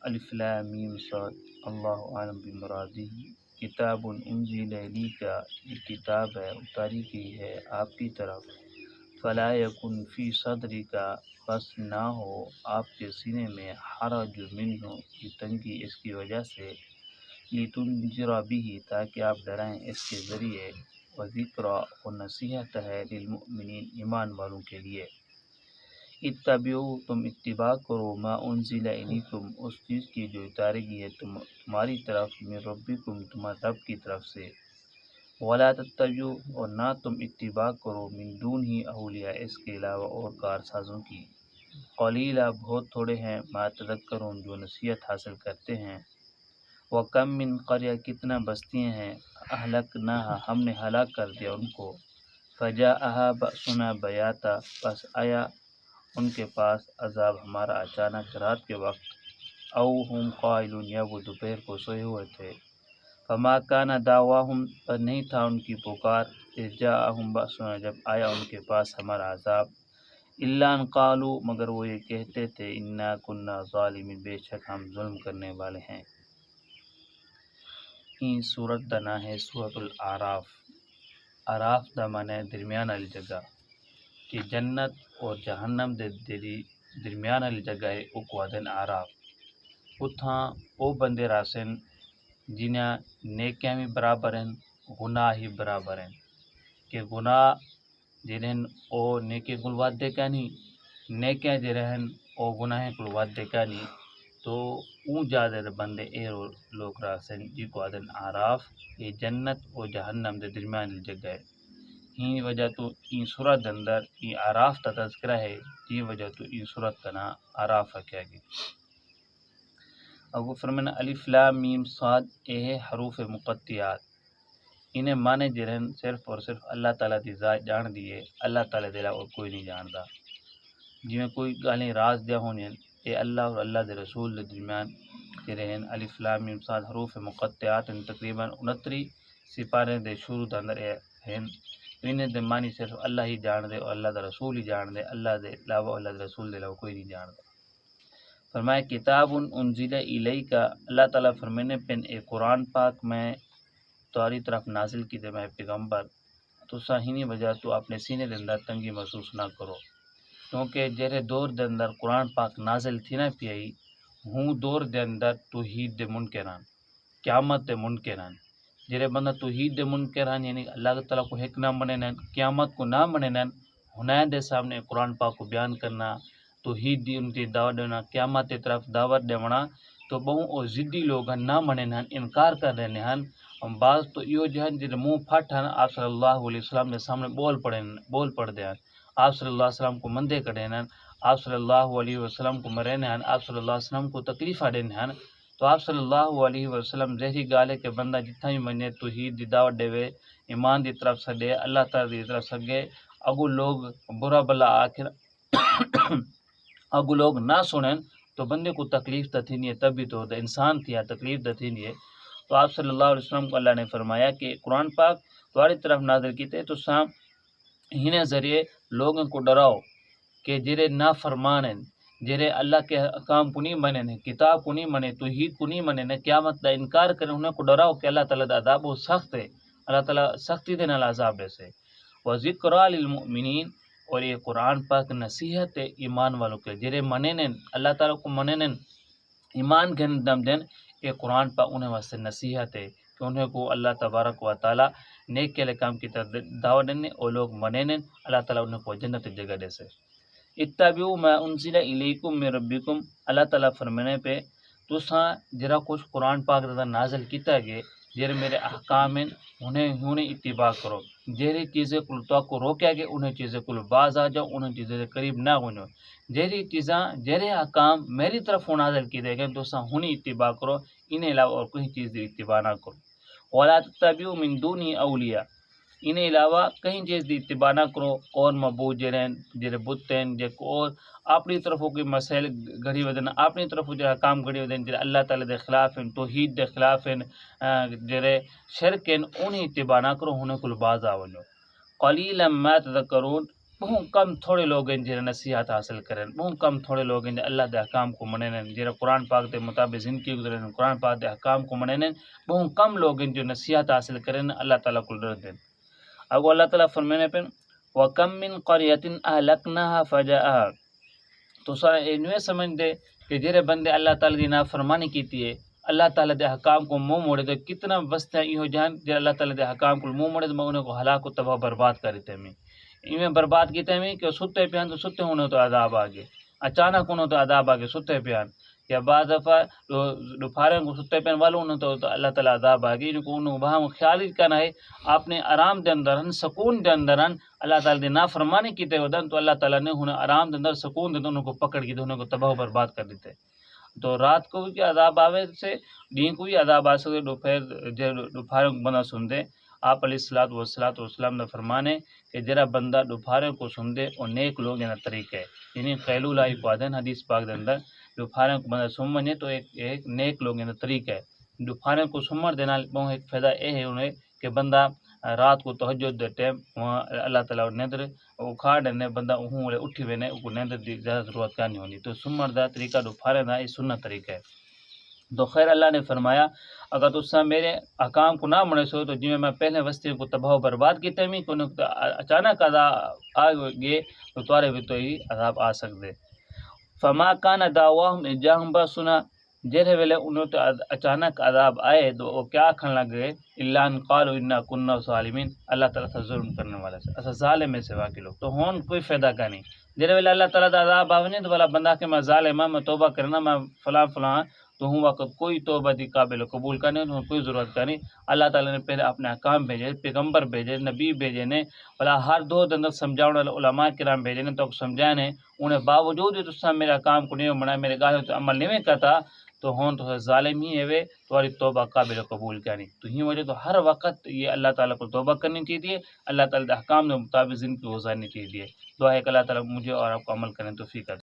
الف لام میم صاد اللہ عالم بمرادہ کتاب انزل الیک، یہ کتاب ہے اتاری گئی ہے آپ کی طرف، فلا یکن فی صدرک، بس نہ ہو آپ کے سینے میں، حرج منہ، کی تنگی اس کی وجہ سے، لتنذر بہ، تاکہ آپ ڈرائیں اس کے ذریعے، وذکر، اور نصیحت ہے، للمؤمنین، ایمان والوں کے لیے۔ اتبعوا، تم اتباع کرو، ما انزل الیکم، اس چیز کی جو اتاری گئی ہے تمہاری طرف، من ربکم، تمہارے رب کی طرف سے، ولا تتبعوا، اور نہ تم اتباع کرو، من دون ہی، اولیاء، اس کے علاوہ اور کارسازوں کی، قلیلا، بہت تھوڑے ہیں، ما تذکرون، جو نصیحت حاصل کرتے ہیں، وکم من قریہ، کتنا بستیاں ہیں، اہلکناہا، ہم نے ہلاک کر دیا ان کو، فجاءہا بأسنا بیاتا، پس آیا ان کے پاس عذاب ہمارا اچانک رات کے وقت، او ہم قائلون، یا وہ دوپہر کو سوئے ہوئے تھے، فما کان دعواہم، پر نہیں تھا ان کی پکار، اذ جاءہم بأسنا، جب آیا ان کے پاس ہمارا عذاب، الا ان قالوا، مگر وہ یہ کہتے تھے، انا کنا ظالمین، بے شک ہم ظلم کرنے والے ہیں۔ این سورت دا نام ہے سورت الاعراف۔ اعراف دا معنی ہے درمیان والی جگہ، کہ جنت اور جہنم دے درمیان والی جگہ ہے، او کو آدن اعراف۔ اتھاں او بندے راسن جنہاں نیکیاں بھی برابر ہیں، گناہ ہی برابر ہیں، کہ گناہ جنہیں او نیکی کل وعدے کا نہیں، نیکیاں جرہن او گناہ کل وعدے کا نہیں، تو اون زیادہ بندے اے لوگ راسن جی کو آدن اعراف، یہ جنت اور جہنم دے درمیان والی جگہ ہے۔ این وجہ تو این سورت اندر این اعراف تا تذکرہ ہے، این وجہ تو این سورت کا نام اعراف رکھا گیا۔ اب وہ فرمانا الف لام میم صاد، یہ ہے حروف مقطعات، انہیں معنی جرہن صرف اور صرف اللہ تعالیٰ دی ذات جان دیے، اللہ تعالیٰ دے اور کوئی نہیں جاندا۔ جی میں کوئی گالیں راز دیا ہونے، اے اللہ اور اللہ دے رسول دے درمیان جرہن الف لام میم صاد حروف مقطعات تقریباً 29 سپارے دے شروع دے اندر ہیں، انہیں دے معنی صرف اللہ ہی جان دے اور اللہ دا رسول ہی جان دے، اللہ دے علاوہ اللہ دے رسول دے علاوہ کوئی نہیں جاندا۔ فرمایا کتاب انزل الیک، اللہ تعالیٰ فرمانے پن اے قرآن پاک میں تمہاری طرف نازل کی دے میں پیغمبر، تو ساہینی وجہ تو اپنے سینے دے اندر تنگی محسوس نہ کرو، کیونکہ جہرے دور دے اندر قرآن پاک نازل تھی نہ پیائی، ہوں دور دے اندر توحید دے منکران، قیامت دے منکران، جہرے بندہ توحید دے منکران یعنی اللہ تعالیٰ کو حق نہ مننن، قیامت کو نہ مننن، ہنائیں دے سامنے قرآن پاک کو بیان کرنا، توحید دی ان کی دعوت دینا، قیامت کی طرف دعوت دینا، تو بہوں او ضدی لوگ ہیں، نہ منن ہیں، انکار کر رہے ہیں، ہم بعض تو یہ جہاں جن منہ پھٹ ہیں، آپ صلی اللہ علیہ وسلم کے سامنے بول پڑ دے ہیں، آپ صلی اللہ علیہ وسلم کو مندے کڑے ہیں، آپ صلی اللہ علیہ وسلم کو مرین ہیں، آپ صلی اللہ علیہ وسلم کو تکلیف دین ہیں، تو آپ صلی اللہ علیہ وسلم ذہی گالے کے بندہ جتنا ہی منے توحید دی دعوت دے وے، ایمان دی طرف سدے، اللہ تعالی دی طرف سگے، اگو لوگ برا بلا آخر اگو لوگ نہ سنیں تو بندے کو تکلیف تھی نہیں ہے، تب بھی تو انسان تھی یا تکلیف تھی نہیں ہے۔ تو آپ صلی اللہ علیہ وسلم کو اللہ نے فرمایا کہ قرآن پاک تمہاری طرف نازل کیتے تو سام ہنے ذریعے لوگوں کو ڈراؤ کہ جرے نا فرمان ہیں، جرے اللہ کے احکام کو نہیں منیں، کتاب کو نہیں منیں، توحید کو نہیں منیں، قیامت کا انکار کریں، انہیں کو ڈراؤ کہ اللہ تعالیٰ دا عذاب وہ سخت ہے، اللہ تعالیٰ سختی دینا عذاب ایسے، وذکر للمؤمنین، اور یہ قرآن پاک نصیحت ہے ایمان والوں کے، جرے منیں اللہ تعالیٰ کو منیں ایمان کے دم دین، یہ قرآن پاک انہیں واسطے نصیحت ہے کہ انہیں کو اللہ تبارک و تعالیٰ نیک کے کام کی طرف دعوت دینے اور لوگ منیں اللہ تعالیٰ انہیں کو جنت جگہ دے سے۔ اتبعوا ما انزل الیکم من ربکم، اللہ تعالیٰ فرمانے پہ تو ساں جرا کچھ قرآن پاک دا نازل کیتا گئے، جر میرے احکام ہیں انہیں اتباع کرو، جہری چیزیں کل تو کو روکیا گئے انہیں چیزیں کل باز آ جاؤ، انہیں چیزیں قریب نہ ہونو، جہری چیزاں جہرے احکام میری طرف نازل کی دے گئے تو ساں انہیں اتباع کرو، انہیں علاوہ اور کوئی چیز دی اتباع نہ کرو، ولا تتبعوا من دونی اولیاء، انہیں علاوہ کہیں چیز دی اتباع نہ کرو، اور مبود جرین جرے بتین جے اور اپنی طرف کوئی مسائل گھڑی ودن، اپنی طرف جو کام گھڑی ودن جرے اللہ تعالی دے خلاف ہیں، توحید دے خلاف ہیں، جرے شرک ہیں، انہیں اتباع نہ کرو، انہیں کل باز آونو۔ قلیلا ما تذکرون، بہت کم تھوڑے لوگ ہیں جنہیں نصیحت حاصل کریں، بہت کم تھوڑے لوگ ہیں جو اللہ دے احکام کو منیں، جنہیں قرآن پاک دے مطابق زندگی گزریں، قرآن پاک دے احکام کو منیں، بہت کم لوگ ہیں جو نصیحت حاصل کریں اللہ تعالیٰ کو ڈر دیں۔ اب اللہ تعالیٰ فرمانے پہ وَكَم مِّن قَرْيَةٍ أَهْلَكْنَاهَا فَجَاءَهَا، تو سارا انویں سمجھ دے کہ جرے بندے اللہ تعالیٰ دی نافرمانی کیتی ہے، اللہ تعالیٰ دے حکام کو منہ موڑے تو کتنا وسط یہ جان جو اللہ تعالیٰ دے حکام کو منہ موڑے تو میں انہیں کو ہلاک و تباہ برباد کر دیتے ہیں، انہیں برباد کیتے ہیں کہ ستے پیان تو ستے ہونے تو عذاب آگے، اچانک انہوں تو عذاب آگے ستے پیان، یا بعض دفعہ دوپہریں کو ستے پیان والوں انہوں تو اللہ تعالیٰ عذاب آگے، ان کو انہوں وہاں خیال ہی کرنا ہے آپ نے آرام دے اندر سکون دے اندر اللہ تعالیٰ دے نافرمانی کیتے ودن تو اللہ تعالیٰ نے انہیں آرام دے اندر سکون دے انہوں کو پکڑ کے انہوں کو تباہ و برباد کر دیتے۔ تو رات کو بھی عذاب آوے سے دین کو بھی عذاب آ سکتے، دوپہر کو بندہ سن دے۔ آپ علیہ السلام نے فرمانے کہ جرا بندہ دوپہر کو سن دے اور نیک لوگ یعنی طریقہ ہے، یعنی قیلولہ ہی پادن حدیث پاک دے اندر دوپہر کو بندہ سن منے تو ایک نیک لوگ یعنی طریقہ ہے۔ دوپہر کو سمر دینا بہت ایک فائدہ یہ ہے انہیں کہ بندہ رات کو تہجد دے ٹائم اللہ تعالیٰ نیندر اکھاڑ دینے بندہ اُہوں اٹھی وینے کو نیندر دی زیادہ ضرورت کا نہیں ہونی، تو سمر دا طریقہ دوپہر دا یہ سنت طریقہ ہے۔ تو خیر اللہ نے فرمایا اگر تسا میرے احکام کو نہ منے سو تو جی میں پہلے وسطی کو تباہ و برباد کیتے ہیں کہ اچانک عذاب آ گئے تو تمہارے بھی تو ہی عذاب آ سکتے۔ فما کان دعواہم اذ جاءہم باسنا، جہرے ویلے انہوں تو اچانک عذاب آئے تو وہ کیا کھن لگ گئے الا ان قالوا انا كنا ظالمین، اللہ تعالیٰ سے ظلم کرنے والا سے ایسا ظالم میں سے واقع لوگ تو ہون کوئی فائدہ کا نہیں، جہرے ویلے اللہ تعالیٰ دا عذاب آوے نہیں تو والا بندہ کہ میں ظالم ہاں میں توبہ کرنا میں فلاں فلاں تو ہوں وقت کوئی توبہ دی قابل قبول کرنے تو کوئی ضرورت کا نہیں۔ اللہ تعالیٰ نے پہلے اپنے احکام بھیجے، پیغمبر بھیجے، نبی بھیجے نے، بلا ہر دو دن سمجھاؤں والے علماء کرام بھیجے نے تو سمجھانے انہیں باوجود بھی تو میرا کام کو نہیں بنا میرے گاہ تو عمل نہیں کرتا تو ہون تو ظالم ہی ہے تمہاری توبہ قابل قبول کرنی، تو ہی وجہ تو ہر وقت یہ اللہ تعالیٰ کو توبہ کرنی چاہیے، اللہ تعالیٰ کے احکام کے مطابق زندگی گزارنی چاہیے۔ دعا ہے کہ اللہ تعالیٰ مجھے اور آپ کو عمل کرنے توفیق عطا